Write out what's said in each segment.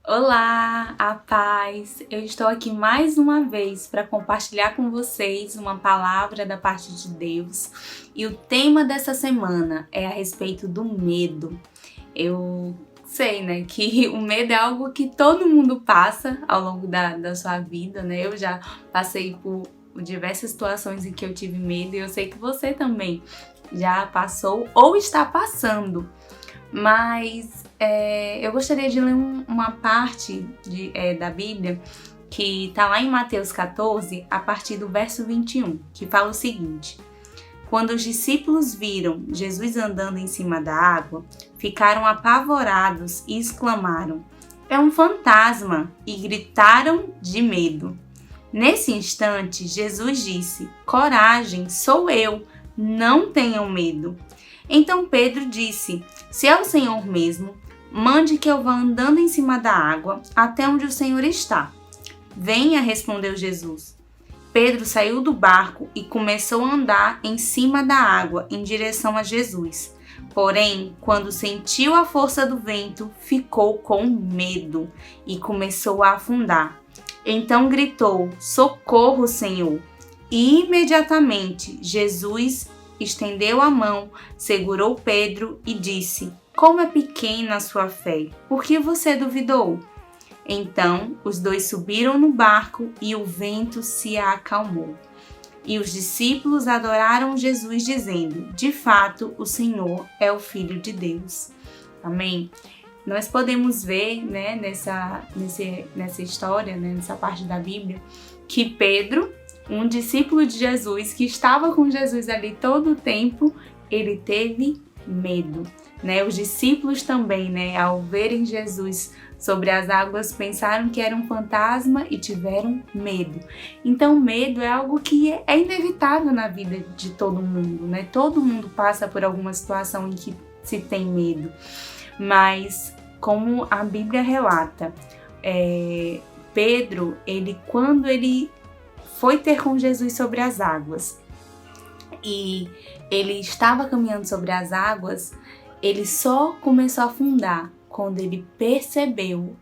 Olá, a paz! Eu estou aqui mais uma vez para compartilhar com vocês uma palavra da parte de Deus e o tema dessa semana é a respeito do medo. Eu sei, né, que o medo é algo que todo mundo passa ao longo da sua vida, né? Eu já passei por diversas situações em que eu tive medo e eu sei que você também já passou ou está passando. Mas eu gostaria de ler uma parte da Bíblia que está lá em Mateus 14, a partir do verso 21, que fala o seguinte: Quando os discípulos viram Jesus andando em cima da água, ficaram apavorados e exclamaram: "É um fantasma!" e gritaram de medo. Nesse instante, Jesus disse: "Coragem, sou eu, não tenham medo." Então Pedro disse: "Se é o Senhor mesmo, mande que eu vá andando em cima da água até onde o Senhor está." "Venha", respondeu Jesus. Pedro saiu do barco e começou a andar em cima da água em direção a Jesus. Porém, quando sentiu a força do vento, ficou com medo e começou a afundar. Então gritou: "Socorro, Senhor!" E imediatamente Jesus estendeu a mão, segurou Pedro e disse: "Como é pequena a sua fé, por que você duvidou?" Então os dois subiram no barco e o vento se acalmou. E os discípulos adoraram Jesus, dizendo: "De fato, o Senhor é o Filho de Deus." Amém? Nós podemos ver, né, nessa história, né, nessa parte da Bíblia, que Pedro, um discípulo de Jesus, que estava com Jesus ali todo o tempo, ele teve medo, né? Os discípulos também, né, ao verem Jesus sobre as águas, pensaram que era um fantasma e tiveram medo. Então, medo é algo que é inevitável na vida de todo mundo, né? Todo mundo passa por alguma situação em que se tem medo. Mas, como a Bíblia relata, Pedro, quando ele foi ter com Jesus sobre as águas e ele estava caminhando sobre as águas, ele só começou a afundar quando ele percebeu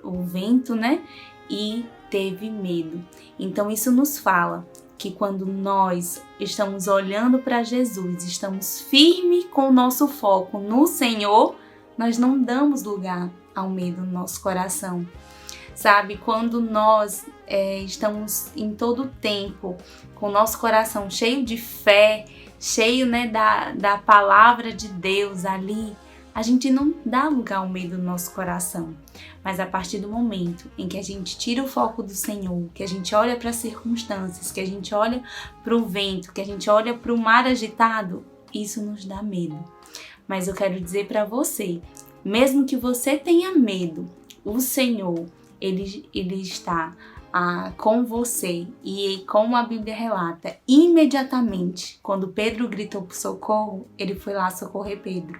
o vento, né? E teve medo. Então isso nos fala que quando nós estamos olhando para Jesus, estamos firmes com o nosso foco no Senhor, nós não damos lugar ao medo no nosso coração. Sabe, quando nós estamos em todo o tempo com o nosso coração cheio de fé, cheio, né, da palavra de Deus ali, a gente não dá lugar ao medo no nosso coração. Mas a partir do momento em que a gente tira o foco do Senhor, que a gente olha para as circunstâncias, que a gente olha para o vento, que a gente olha para o mar agitado, isso nos dá medo. Mas eu quero dizer para você, mesmo que você tenha medo, o Senhor, Ele está com você. E como a Bíblia relata, imediatamente, quando Pedro gritou por socorro, ele foi lá socorrer Pedro.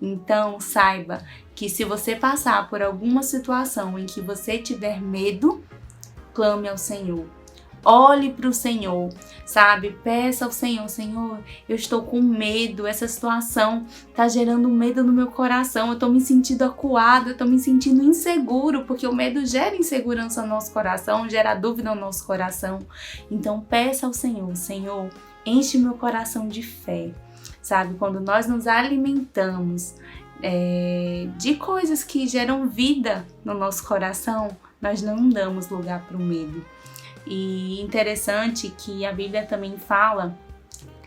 Então, saiba que se você passar por alguma situação em que você tiver medo, clame ao Senhor. Olhe para o Senhor, sabe? Peça ao Senhor: "Senhor, eu estou com medo, essa situação está gerando medo no meu coração, eu estou me sentindo acuado, eu estou me sentindo inseguro", porque o medo gera insegurança no nosso coração, gera dúvida no nosso coração. Então peça ao Senhor: "Senhor, enche meu coração de fé", sabe? Quando nós nos alimentamos de coisas que geram vida no nosso coração, nós não damos lugar para o medo. E interessante que a Bíblia também fala,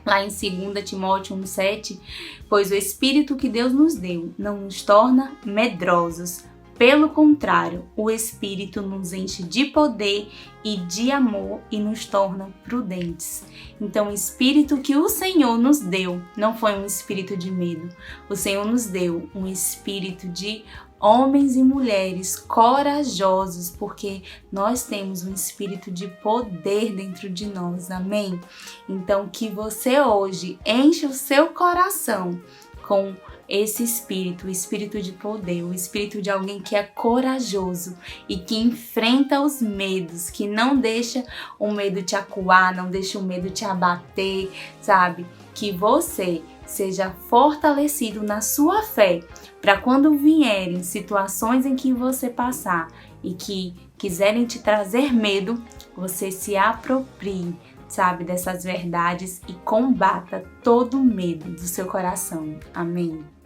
lá em 2 Timóteo 1,7, "Pois o Espírito que Deus nos deu não nos torna medrosos. Pelo contrário, o Espírito nos enche de poder e de amor e nos torna prudentes." Então, o Espírito que o Senhor nos deu não foi um espírito de medo. O Senhor nos deu um espírito de homens e mulheres corajosos, porque nós temos um espírito de poder dentro de nós, amém? Então, que você hoje enche o seu coração com esse espírito, o espírito de poder, o espírito de alguém que é corajoso e que enfrenta os medos, que não deixa o medo te acuar, não deixa o medo te abater, sabe? Que você seja fortalecido na sua fé, para quando vierem situações em que você passar e que quiserem te trazer medo, você se aproprie, sabe, dessas verdades e combata todo o medo do seu coração. Amém.